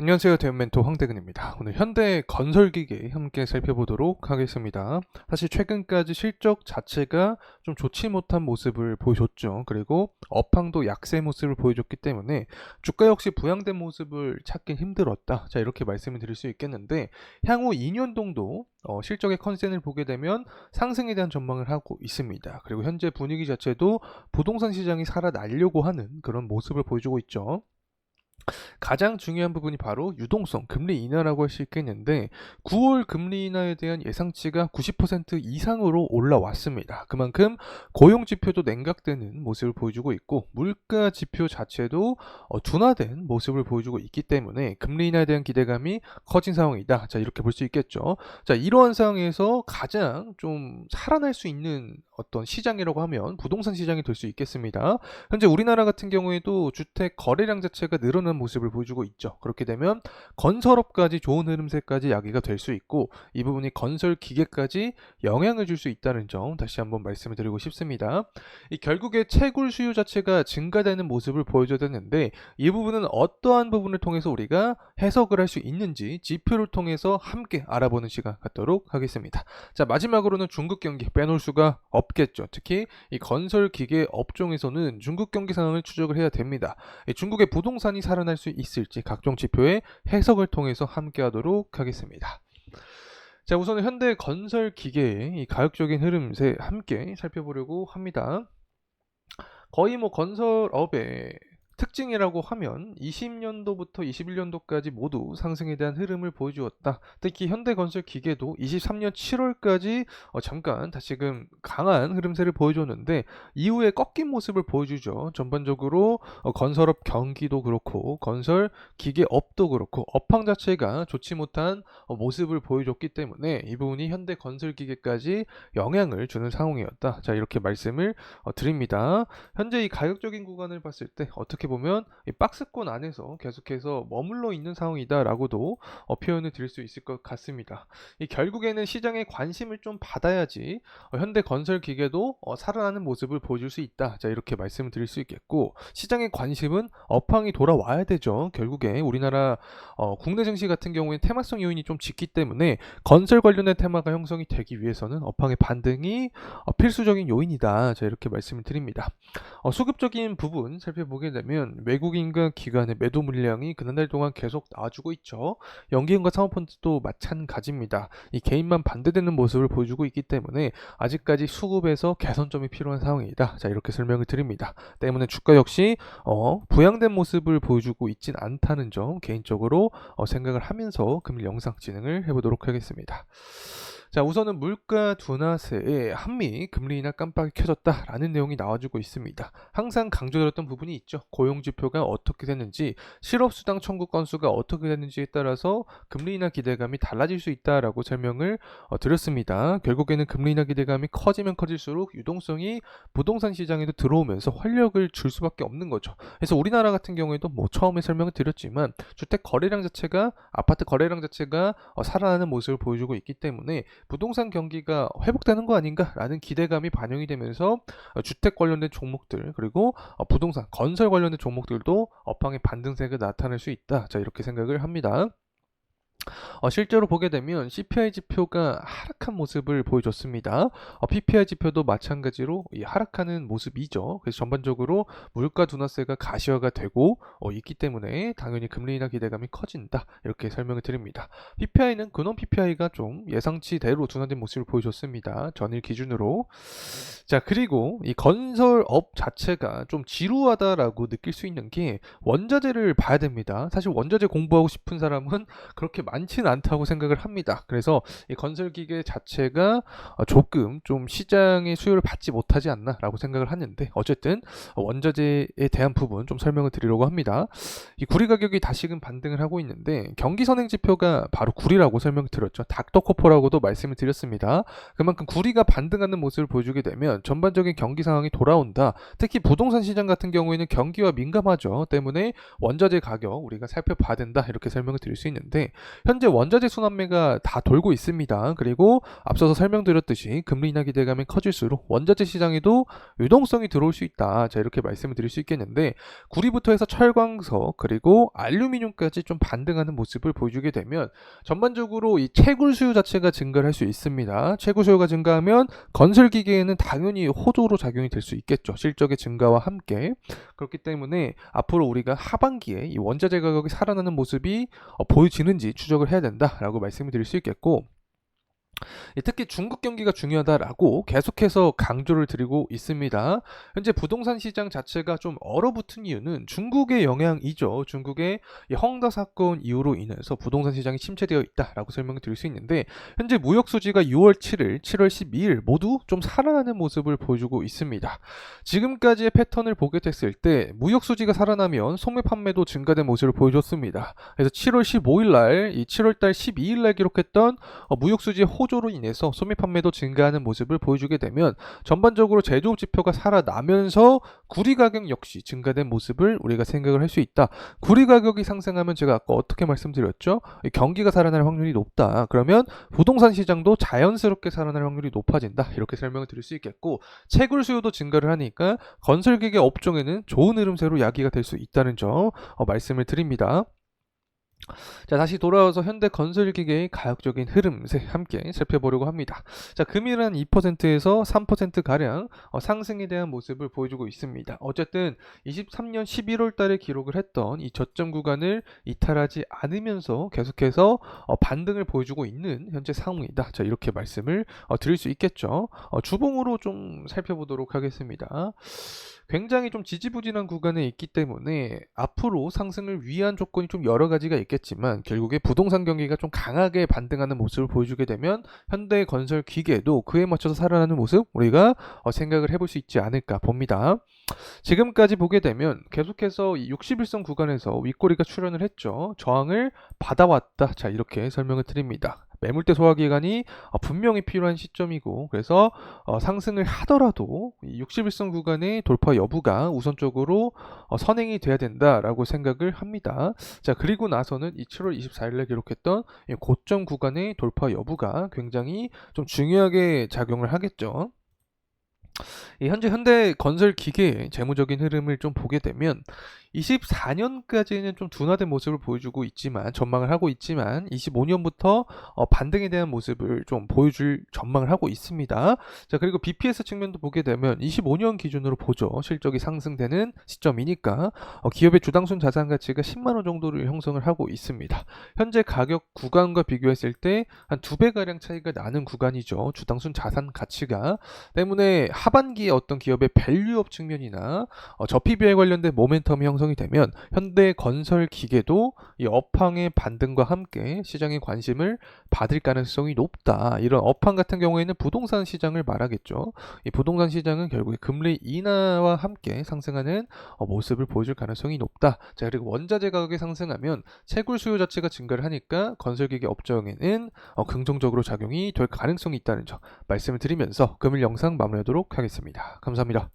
안녕하세요. 대운멘토 황대근입니다. 오늘 현대건설기계 함께 살펴보도록 하겠습니다. 사실 최근까지 실적 자체가 좀 좋지 못한 모습을 보여줬죠. 그리고 업황도 약세 모습을 보여줬기 때문에 주가 역시 부양된 모습을 찾긴 힘들었다. 자, 이렇게 말씀을 드릴 수 있겠는데 향후 2년 정도 실적의 컨센을 보게 되면 상승에 대한 전망을 하고 있습니다. 그리고 현재 분위기 자체도 부동산 시장이 살아나려고 하는 그런 모습을 보여주고 있죠. 가장 중요한 부분이 바로 유동성, 금리 인하라고 할 수 있겠는데 9월 금리 인하에 대한 예상치가 90% 이상으로 올라왔습니다. 그만큼 고용 지표도 냉각되는 모습을 보여주고 있고 물가 지표 자체도 둔화된 모습을 보여주고 있기 때문에 금리 인하에 대한 기대감이 커진 상황이다. 자, 이렇게 볼 수 있겠죠. 자, 이러한 상황에서 가장 좀 살아날 수 있는 어떤 시장이라고 하면 부동산 시장이 될 수 있겠습니다. 현재 우리나라 같은 경우에도 주택 거래량 자체가 늘어난 모습을 보여주고 있죠. 그렇게 되면 건설업까지 좋은 흐름세까지 야기가 될 수 있고 이 부분이 건설 기계까지 영향을 줄 수 있다는 점 다시 한번 말씀을 드리고 싶습니다. 이 결국에 채굴 수요 자체가 증가되는 모습을 보여줘야 되는데 이 부분은 어떠한 부분을 통해서 우리가 해석을 할 수 있는지 지표를 통해서 함께 알아보는 시간 갖도록 하겠습니다. 자, 마지막으로는 중국 경기 빼놓을 수가 없겠죠. 특히 이 건설 기계 업종에서는 중국 경기 상황을 추적을 해야 됩니다. 중국의 부동산이 살아날 수 있을지 각종 지표의 해석을 통해서 함께 하도록 하겠습니다. 자, 우선 현대 건설 기계의 이 가격적인 흐름세 함께 살펴보려고 합니다. 거의 뭐 건설업의 특징이라고 하면 20년도부터 21년도까지 모두 상승에 대한 흐름을 보여주었다. 특히 현대건설 기계도 23년 7월까지 잠깐 다시금 강한 흐름세를 보여줬는데 이후에 꺾인 모습을 보여주죠. 전반적으로 건설업 경기도 그렇고 건설 기계업도 그렇고 업황 자체가 좋지 못한 모습을 보여줬기 때문에 이 부분이 현대건설 기계까지 영향을 주는 상황이었다. 자, 이렇게 말씀을 드립니다. 현재 이 가격적인 구간을 봤을 때 어떻게 보면 이 박스권 안에서 계속해서 머물러 있는 상황이다라고도 표현을 드릴 수 있을 것 같습니다. 이 결국에는 시장의 관심을 좀 받아야지 현대 건설 기계도 살아나는 모습을 보여줄 수 있다. 자, 이렇게 말씀을 드릴 수 있겠고 시장의 관심은 업황이 돌아와야 되죠. 결국에 우리나라 국내 증시 같은 경우에 테마성 요인이 좀 짙기 때문에 건설 관련된 테마가 형성이 되기 위해서는 업황의 반등이 필수적인 요인이다. 자, 이렇게 말씀을 드립니다. 수급적인 부분 살펴보게 되면 외국인과 기관의 매도 물량이 그날 동안 계속 나와주고 있죠. 연기금과 사모펀드도 마찬가지입니다. 이 개인만 반대되는 모습을 보여주고 있기 때문에 아직까지 수급에서 개선점이 필요한 상황이다. 자, 이렇게 설명을 드립니다. 때문에 주가 역시 부양된 모습을 보여주고 있진 않다는 점 개인적으로 생각을 하면서 금일 영상 진행을 해보도록 하겠습니다. 자, 우선은 물가 둔화세에 한미 금리 인하 깜빡이 켜졌다라는 내용이 나와주고 있습니다. 항상 강조드렸던 부분이 있죠. 고용지표가 어떻게 됐는지, 실업수당 청구 건수가 어떻게 됐는지에 따라서 금리 인하 기대감이 달라질 수 있다라고 설명을 드렸습니다. 결국에는 금리 인하 기대감이 커지면 커질수록 유동성이 부동산 시장에도 들어오면서 활력을 줄 수밖에 없는 거죠. 그래서 우리나라 같은 경우에도 뭐 처음에 설명을 드렸지만 주택 거래량 자체가 아파트 거래량 자체가 살아나는 모습을 보여주고 있기 때문에 부동산 경기가 회복되는 거 아닌가라는 기대감이 반영이 되면서 주택 관련된 종목들 그리고 부동산 건설 관련된 종목들도 업황의 반등세가 나타날 수 있다. 자, 이렇게 생각을 합니다. 실제로 보게 되면 CPI 지표가 하락한 모습을 보여줬습니다. PPI 지표도 마찬가지로 하락하는 모습이죠. 그래서 전반적으로 물가 둔화세가 가시화가 되고 있기 때문에 당연히 금리 인하 기대감이 커진다. 이렇게 설명을 드립니다. PPI는 근원 PPI가 좀 예상치대로 둔화된 모습을 보여줬습니다. 전일 기준으로. 자, 그리고 이 건설업 자체가 좀 지루하다라고 느낄 수 있는 게 원자재를 봐야 됩니다. 사실 원자재 공부하고 싶은 사람은 그렇게 많지는 않다고 생각을 합니다. 그래서 이 건설기계 자체가 조금 좀 시장의 수요를 받지 못하지 않나라고 생각을 하는데 어쨌든 원자재에 대한 부분 좀 설명을 드리려고 합니다. 이 구리 가격이 다시금 반등을 하고 있는데 경기 선행 지표가 바로 구리라고 설명드렸죠. 닥터코퍼라고도 말씀을 드렸습니다. 그만큼 구리가 반등하는 모습을 보여주게 되면 전반적인 경기 상황이 돌아온다. 특히 부동산 시장 같은 경우에는 경기와 민감하죠. 때문에 원자재 가격 우리가 살펴봐야 된다. 이렇게 설명을 드릴 수 있는데 현재 원자재 순환매가 다 돌고 있습니다. 그리고 앞서서 설명드렸듯이 금리 인하 기대감이 커질수록 원자재 시장에도 유동성이 들어올 수 있다. 자, 이렇게 말씀을 드릴 수 있겠는데, 구리부터 해서 철광석 그리고 알루미늄까지 좀 반등하는 모습을 보여주게 되면 전반적으로 이 채굴 수요 자체가 증가를 할 수 있습니다. 채굴 수요가 증가하면 건설 기계에는 당연히 호조로 작용이 될 수 있겠죠. 실적의 증가와 함께. 그렇기 때문에 앞으로 우리가 하반기에 이 원자재 가격이 살아나는 모습이 보여지는지 추적을 해야 된다라고 말씀을 드릴 수 있겠고, 특히 중국 경기가 중요하다라고 계속해서 강조를 드리고 있습니다. 현재 부동산 시장 자체가 좀 얼어붙은 이유는 중국의 영향이죠. 중국의 이 헝다 사건 이후로 인해서 부동산 시장이 침체되어 있다라고 설명을 드릴 수 있는데, 현재 무역 수지가 6월 7일, 7월 12일 모두 좀 살아나는 모습을 보여주고 있습니다. 지금까지의 패턴을 보게 됐을 때 무역 수지가 살아나면 소매 판매도 증가된 모습을 보여줬습니다. 그래서 7월 15일 날, 이 7월 달 12일 날 기록했던 무역 수지의 호조로 인해서 소매 판매도 증가하는 모습을 보여주게 되면 전반적으로 제조업 지표가 살아나면서 구리 가격 역시 증가된 모습을 우리가 생각을 할 수 있다. 구리 가격이 상승하면 제가 아까 어떻게 말씀드렸죠? 경기가 살아날 확률이 높다. 그러면 부동산 시장도 자연스럽게 살아날 확률이 높아진다. 이렇게 설명을 드릴 수 있겠고, 채굴 수요도 증가를 하니까 건설기계 업종에는 좋은 흐름세로 야기가 될 수 있다는 점 말씀을 드립니다. 자, 다시 돌아와서 현대 건설기계의 가격적인 흐름세 함께 살펴보려고 합니다. 자, 금일은 한 2%에서 3%가량 상승에 대한 모습을 보여주고 있습니다. 어쨌든 23년 11월 달에 기록을 했던 이 저점 구간을 이탈하지 않으면서 계속해서 반등을 보여주고 있는 현재 상황이다. 자, 이렇게 말씀을 드릴 수 있겠죠. 주봉으로 좀 살펴보도록 하겠습니다. 굉장히 좀 지지부진한 구간에 있기 때문에 앞으로 상승을 위한 조건이 좀 여러 가지가 있겠지만, 결국에 부동산 경기가 좀 강하게 반등하는 모습을 보여주게 되면 현대 건설 기계도 그에 맞춰서 살아나는 모습 우리가 생각을 해볼 수 있지 않을까 봅니다. 지금까지 보게 되면 계속해서 이 61선 구간에서 윗꼬리가 출현을 했죠. 저항을 받아왔다. 자, 이렇게 설명을 드립니다. 매물대 소화 기간이 분명히 필요한 시점이고, 그래서 상승을 하더라도 이 61선 구간의 돌파 여부가 우선적으로 선행이 돼야 된다라고 생각을 합니다. 자, 그리고 나서는 이 7월 24일에 기록했던 이 고점 구간의 돌파 여부가 굉장히 좀 중요하게 작용을 하겠죠. 현재 현대 건설 기계의 재무적인 흐름을 좀 보게 되면 24년까지는 좀 둔화된 모습을 보여주고 있지만, 전망을 하고 있지만 25년부터 반등에 대한 모습을 좀 보여줄 전망을 하고 있습니다. 자, 그리고 BPS 측면도 보게 되면 25년 기준으로 보죠. 실적이 상승되는 시점이니까 기업의 주당순 자산 가치가 10만 원 정도를 형성을 하고 있습니다. 현재 가격 구간과 비교했을 때 한 2배가량 차이가 나는 구간이죠. 주당순 자산 가치가. 때문에 하반기에 어떤 기업의 밸류업 측면이나 저PB에 관련된 모멘텀이 형성이 되면 현대 건설 기계도 이 업황의 반등과 함께 시장의 관심을 받을 가능성이 높다. 이런 업황 같은 경우에는 부동산 시장을 말하겠죠. 이 부동산 시장은 결국에 금리 인하와 함께 상승하는 모습을 보여줄 가능성이 높다. 자, 그리고 원자재 가격이 상승하면 채굴 수요 자체가 증가를 하니까 건설기계 업종에는 긍정적으로 작용이 될 가능성이 있다는 점 말씀을 드리면서 금일 영상 마무리하도록 하겠습니다. 감사합니다.